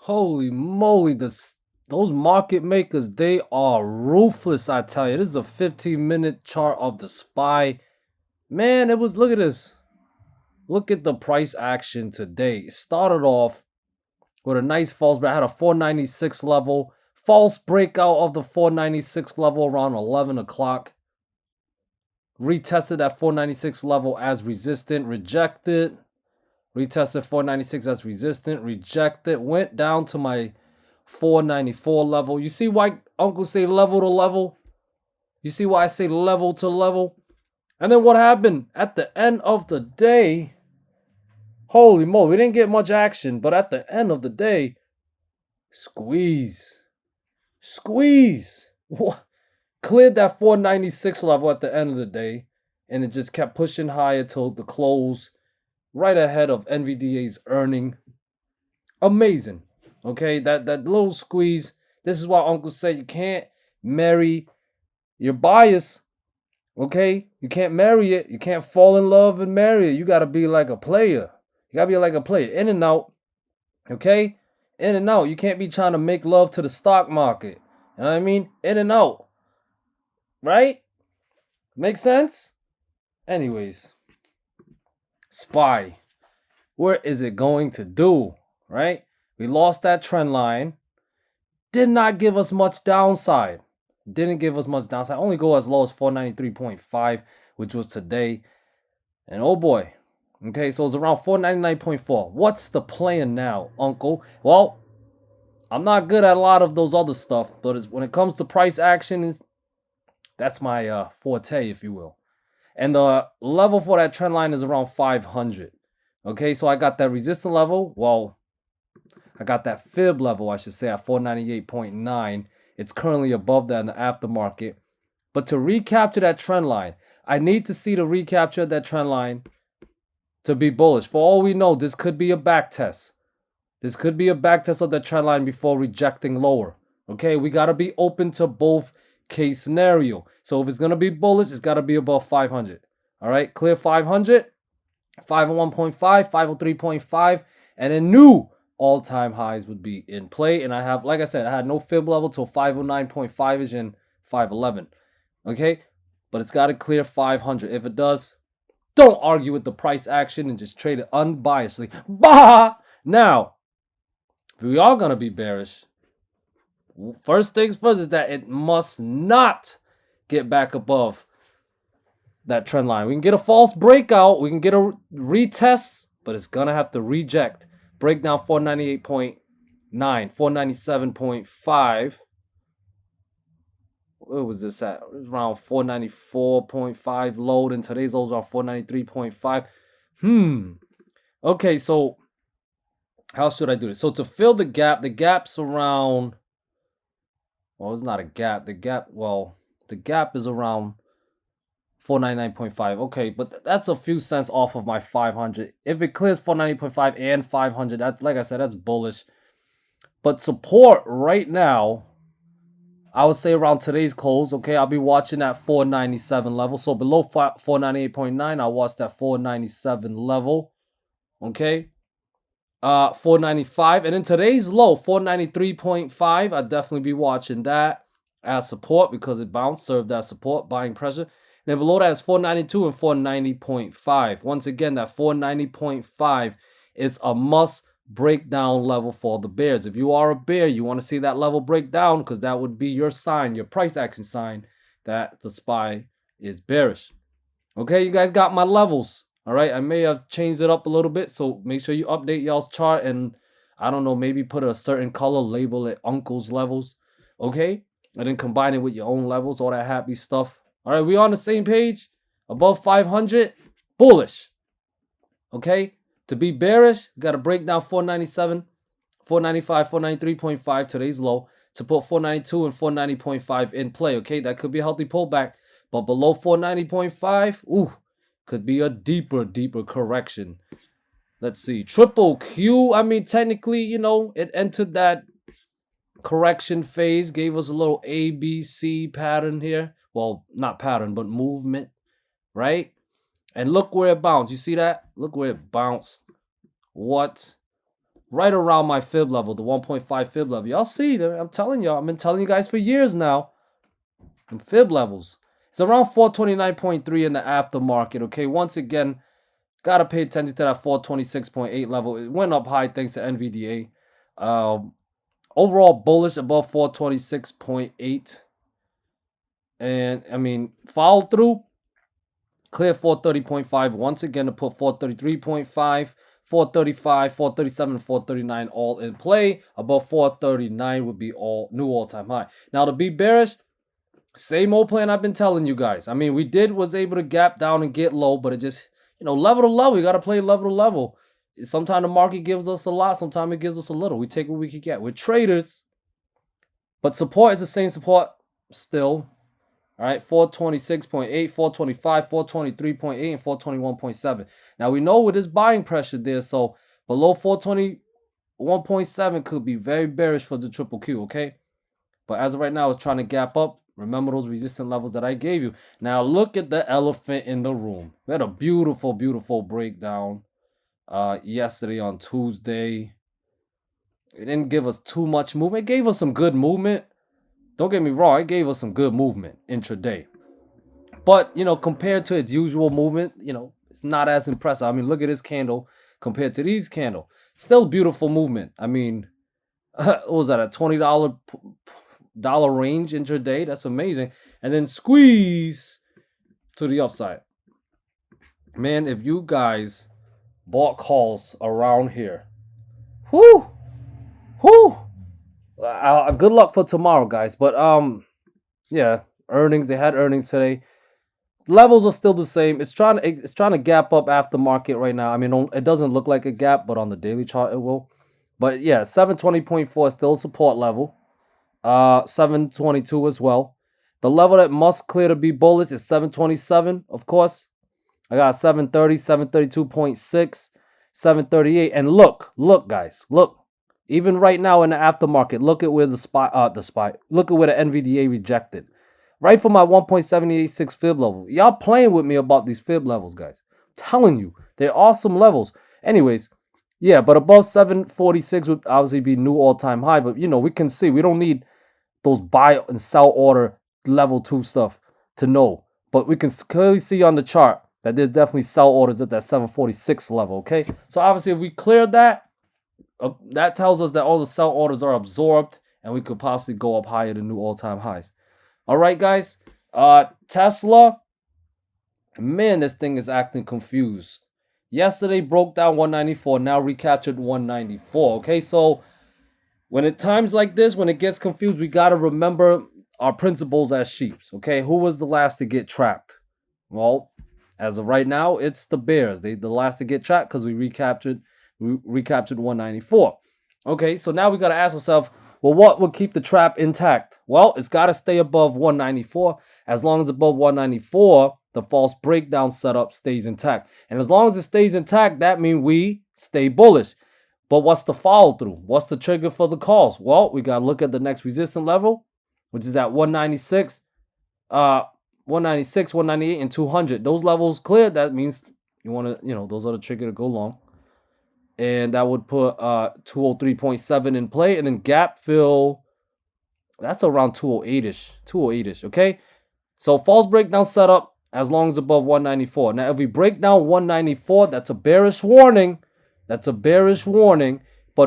Holy moly, those market makers, they are ruthless, I tell you. This is a 15-minute chart of the SPY. Man, look at this. Look at the price action today. It started off with a nice false break. I had a 496 level. False breakout of the 496 level around 11 o'clock. Retested that 496 level as resistant. Rejected. Retested 496 as resistant. Rejected. Went down to my 494 level. You see why Uncle say level to level? You see why I say level to level? And then what happened at the end of the day? Holy moly, we didn't get much action, but at the end of the day, squeeze. What? Cleared that 496 level at the end of the day, and it just kept pushing higher till the close, right ahead of NVDA's earning. Amazing. Okay, that little squeeze. This is why Uncle said you can't marry your bias. Okay, you can't marry it. You can't fall in love and marry it. You gotta be like a player. You gotta be like a player, in and out. Okay, in and out. You can't be trying to make love to the stock market. You know what I mean? In and out. Right? Make sense? Anyways, SPY. Where is it going to do? Right? We lost that trend line. Did not give us much downside. Didn't give us much downside. Only go as low as 493.5, which was today. And oh boy. Okay, so it's around 499.4. What's the plan now, Uncle? Well, I'm not good at a lot of those other stuff, but when it comes to price action, that's my forte, if you will. And the level for that trend line is around 500. Okay, so I got that resistance level. Well, I got that fib level, I should say, at 498.9. It's currently above that in the aftermarket. But to recapture that trend line, I need to see the recapture of that trend line to be bullish. For all we know, this could be a back test. This could be a back test of the trend line before rejecting lower. Okay, we got to be open to both case scenario. So if it's going to be bullish, it's got to be above 500. All right, clear 500, 501.5, 503.5, and then new all-time highs would be in play. And I have, like I said, I had no fib level till 509.5ish and 511. Okay, but it's got to clear 500. If it does, don't argue with the price action and just trade it unbiasedly. Bah! Now, if we are going to be bearish, first things first is that it must not get back above that trend line. We can get a false breakout. We can get a retest, but it's going to have to reject. Break down 498.9, 497.5. Where was this at? It was around 494.5 load, and today's lows are 493.5. Okay, so how should I do this? So to fill the gap's around, well, it's not a gap. The gap is around 499.5. Okay, but that's a few cents off of my 500. If it clears 490.5 and 500, that, like I said, that's bullish. But support right now, I would say around today's close. Okay, I'll be watching that 497 level. So below 498.9, I'll watch that 497 level. Okay, 495, and then today's low 493.5. I'd definitely be watching that as support because it bounced, served as support, buying pressure. And then below that is 492 and 490.5. Once again, that 490.5 is a must breakdown level for the bears. If you are a bear, you want to see that level break down because that would be your sign, your price action sign that the SPY is bearish. Okay, you guys got my levels. All right, I may have changed it up a little bit, so make sure you update y'all's chart and I don't know, maybe put a certain color, label it Uncle's levels. Okay, and then combine it with your own levels, all that happy stuff. All right, we on the same page. Above 500, bullish. Okay, to be bearish, we got to break down 497, 495, 493.5, today's low, to put 492 and 490.5 in play. Okay, that could be a healthy pullback, but below 490.5, ooh, could be a deeper correction. Let's see, triple Q. I mean, technically, you know, it entered that correction phase, gave us a little ABC pattern here. Well, not pattern, but movement, right? And look where it bounced. You see that? Look where it bounced. What? right around my fib level, the 1.5 fib level. Y'all see, I'm telling y'all, I've been telling you guys for years now. And fib levels. It's around 429.3 in the aftermarket. Okay, once again, gotta pay attention to that 426.8 level. It went up high thanks to NVDA. Overall bullish above 426.8. And I mean, follow through, clear 430.5 once again to put 433.5, 435, 437, 439 all in play. Above 439 would be all new all-time high. Now to be bearish, same old plan I've been telling you guys. I mean, was able to gap down and get low, but it just, level to level. You got to play level to level. Sometimes the market gives us a lot. Sometimes it gives us a little. We take what we can get. We're traders. But support is the same support still. All right, 426.8, 425, 423.8, and 421.7. Now, we know with this buying pressure there, so below 421.7 could be very bearish for the triple Q, okay? But as of right now, it's trying to gap up. Remember those resistance levels that I gave you. Now, look at the elephant in the room. We had a beautiful, beautiful breakdown yesterday on Tuesday. It didn't give us too much movement. It gave us some good movement. Don't get me wrong. It gave us some good movement intraday. But, compared to its usual movement, it's not as impressive. I mean, look at this candle compared to these candle. Still beautiful movement. I mean, what was that, a $20 range intraday? That's amazing. And then squeeze to the upside. Man, if you guys bought calls around here, whoo, good luck for tomorrow, guys. But yeah, earnings. They had earnings today. Levels are still the same. It's trying to gap up after market right now. I mean, it doesn't look like a gap, but on the daily chart it will. But yeah, 720.4 is still a support level. 722 as well. The level that must clear to be bullish is 727, of course. I got 730, 732.6, 738. And look, guys, look. Even right now in the aftermarket, look at where look at where the NVDA rejected. Right for my 1.786 fib level. Y'all playing with me about these fib levels, guys. I'm telling you, they're awesome levels. Anyways, yeah, but above 746 would obviously be new all-time high. But, we can see we don't need those buy and sell order level 2 stuff to know. But we can clearly see on the chart that there's definitely sell orders at that 746 level, okay? So, obviously, if we clear that, that tells us that all the sell orders are absorbed and we could possibly go up higher than new all-time highs. All right, guys. Tesla, man, this thing is acting confused. Yesterday broke down 194, now recaptured 194. Okay, so when at times like this, when it gets confused, we got to remember our principles as sheeps. Okay, who was the last to get trapped? Well, as of right now, it's the bears. They the last to get trapped because we recaptured 194. Okay, so now we got to ask ourselves, well, what would keep the trap intact? Well, it's got to stay above 194. As long as above 194, the false breakdown setup stays intact. And as long as it stays intact, that means we stay bullish. But what's the follow through? What's the trigger for the calls? Well, we got to look at the next resistance level, which is at 196, 198, and 200. Those levels cleared. That means you want to, those are the trigger to go long. And that would put 203.7 in play. And then gap fill, that's around 208-ish, okay? So false breakdown setup as long as above 194. Now, if we break down 194, that's a bearish warning. But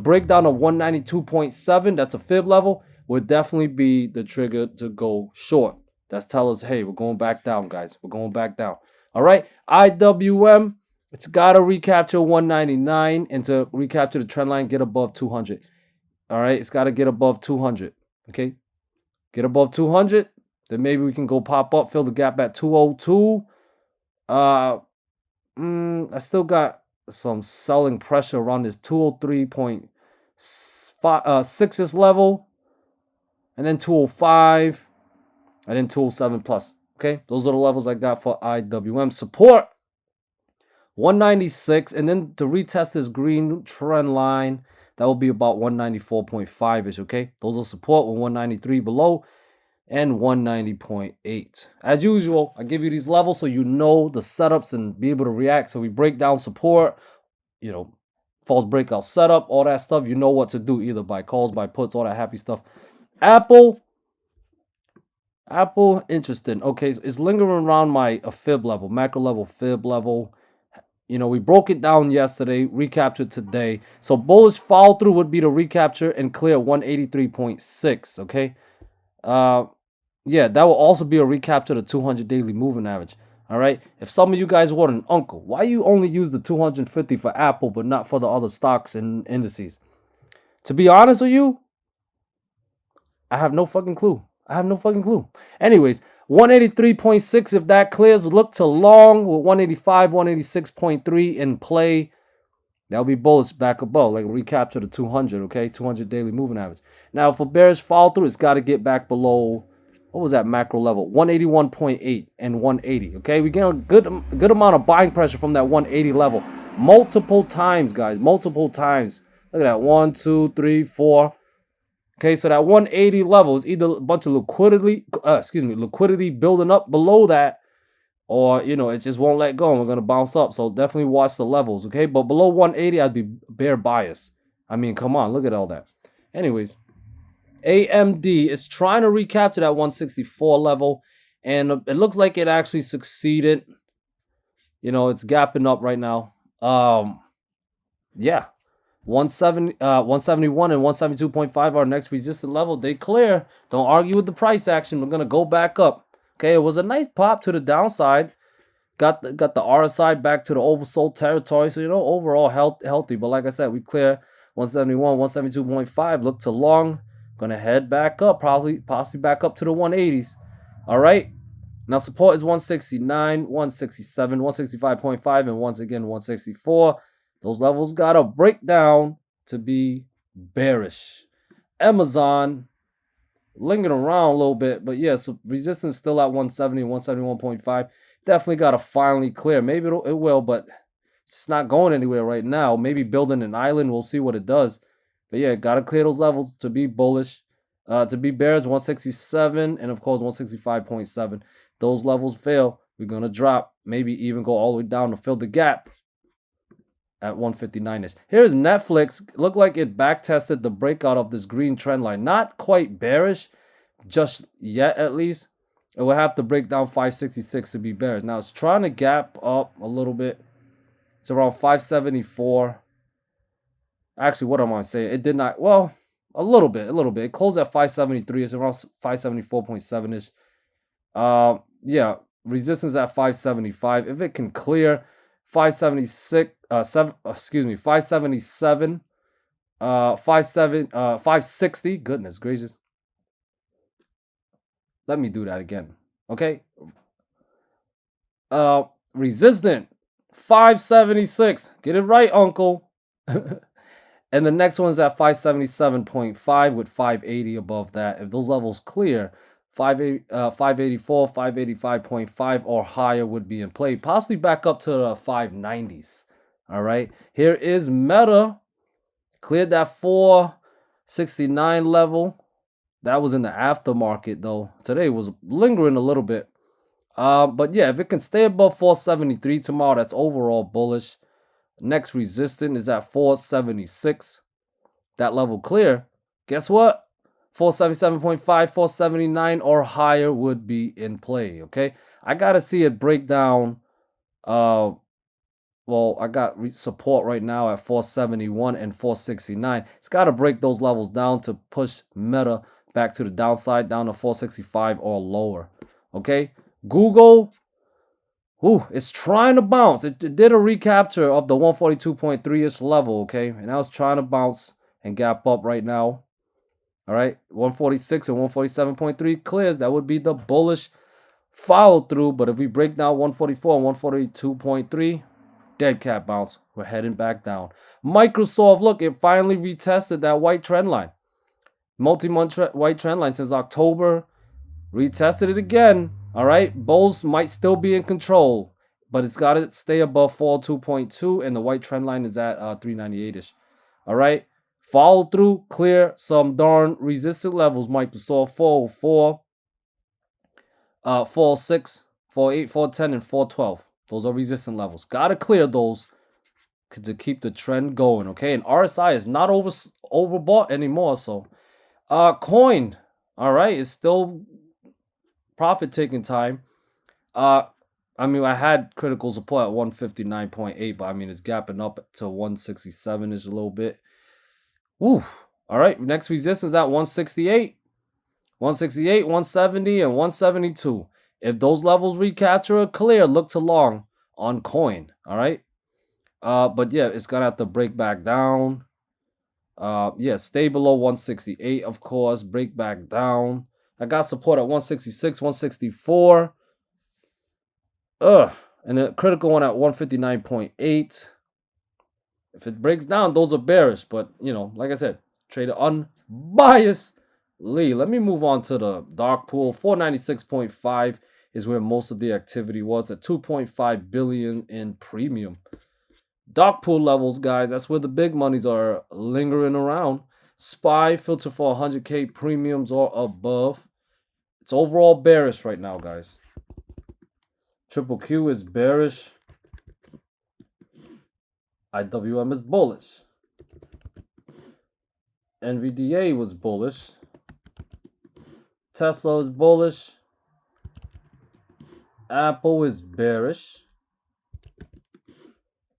breakdown of 192.7, that's a fib level, would definitely be the trigger to go short. That's tell us, hey, we're going back down, guys. We're going back down. All right, IWM, it's got to recapture 199, and to recapture the trend line, get above 200. All right, it's got to get above 200. Okay, get above 200, then maybe we can go pop up, fill the gap at 202. I still got some selling pressure around this 203.6 level, and then 205, and then 207 plus. Okay, those are the levels I got for IWM. Support 196, and then to retest this green trend line, that will be about 194.5-ish, okay? Those are support with 193 below and 190.8. As usual, I give you these levels so you know the setups and be able to react. So we break down support, false breakout setup, all that stuff. You know what to do, either by calls, by puts, all that happy stuff. Apple, interesting. Okay, it's lingering around my fib level, macro level, fib level. You know, we broke it down yesterday, recaptured today. So bullish follow through would be to recapture and clear 183.6. Okay. Yeah, that will also be a recapture of the 200 daily moving average. All right. If some of you guys were an uncle, why you only use the 250 for Apple but not for the other stocks and indices? To be honest with you, I have no fucking clue. Anyways, 183.6, if that clears, look to long with 185, 186.3 in play. That'll be bullish back above, like recapture the 200, okay? 200 daily moving average. Now, for bearish follow through, it's got to get back below, what was that macro level? 181.8 and 180, okay? We get a good amount of buying pressure from that 180 level. Multiple times, guys, multiple times. Look at that, 1, 2, 3, 4. Okay, so that 180 level is either a bunch of liquidity building up below that, or, you know, it just won't let go and we're going to bounce up. So definitely watch the levels, okay? But below 180, I'd be bear bias. I mean, come on, look at all that. Anyways, AMD is trying to recapture that 164 level, and it looks like it actually succeeded. You know, it's gapping up right now. Yeah. 171 and 172.5 our next resistance level. They clear. Don't argue with the price action. We're gonna go back up. Okay, it was a nice pop to the downside. Got the RSI back to the oversold territory. So, you know, overall healthy. But like I said, we clear 171, 172.5. Look to long. Gonna head back up, possibly back up to the 180s. All right. Now support is 169, 167, 165.5, and once again 164. Those levels got to break down to be bearish. Amazon lingering around a little bit, but yeah, so resistance still at 170, 171.5. Definitely got to finally clear. Maybe it will, but it's not going anywhere right now. Maybe building an island. We'll see what it does. But yeah, got to clear those levels to be bullish. To be bearish, 167 and of course 165.7. Those levels fail, we're going to drop. Maybe even go all the way down to fill the gap at 159ish. Here's Netflix. Looked like it back tested the breakout of this green trend line. Not quite bearish just yet, at least. It will have to break down 566 to be bearish. Now it's trying to gap up a little bit. It's around 574. Actually, what am I saying? It did not. Well, a little bit. It closed at 573. It's around 574.7ish. Yeah, resistance at 575. If it can clear 577, 560. Goodness gracious. Let me do that again. Okay. Resistant 576. Get it right, uncle. And the next one's at 577.5 with 580 above that. If those levels clear, 584, 585.5 or higher would be in play. Possibly back up to the 590s. All right. Here is Meta. Cleared that 469 level. That was in the aftermarket, though. Today was lingering a little bit. But yeah, if it can stay above 473 tomorrow, that's overall bullish. Next resistance is at 476. That level clear. Guess what? 477.5, 479 or higher would be in play, okay? I got to see it break down. Well, I got support right now at 471 and 469. It's got to break those levels down to push Meta back to the downside, down to 465 or lower, okay? Google, it's trying to bounce. It did a recapture of the 142.3-ish level, okay? And now it's trying to bounce and gap up right now. All right, 146 and 147.3 clears. That would be the bullish follow through. But if we break down 144 and 142.3, dead cat bounce. We're heading back down. Microsoft, look, it finally retested that white trend line. Multi-month white trend line since October. Retested it again. All right, bulls might still be in control, but it's got to stay above 42.2, and the white trend line is at 398-ish. All right. Follow through, clear some darn resistant levels. Microsoft 404, 406, 48, 410, and 412. Those are resistant levels. Gotta clear those. to keep the trend going. Okay, and RSI is not overbought anymore. So, coin, all right, it's still profit taking time. I mean, I had critical support at 159.8, but I mean, it's gapping up to 167 ish a little bit. Woo. All right, next resistance at 168, 168, 170, and 172. If those levels recapture or clear, look to long on coin. All right. But yeah, it's gonna have to break back down. Yeah, stay below 168, of course. Break back down. I got support at 166, 164. And the critical one at 159.8. If it breaks down, those are bearish. But, you know, like I said, trade it unbiasedly. Let me move on to the dark pool. 496.5 is where most of the activity was at 2.5 billion in premium. Dark pool levels, guys, that's where the big monies are lingering around. SPY filter for 100K premiums or above. It's overall bearish right now, guys. QQQ is bearish. IWM is bullish. NVDA was bullish. Tesla is bullish. Apple is bearish.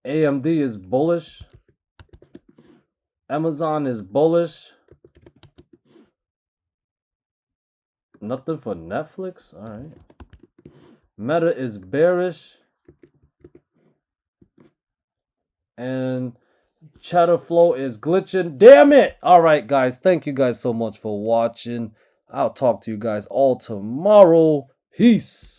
AMD is bullish. Amazon is bullish. Nothing for Netflix? All right. Meta is bearish. And Chatter Flow is glitching. Damn it! All right, guys. Thank you guys so much for watching. I'll talk to you guys all tomorrow. Peace.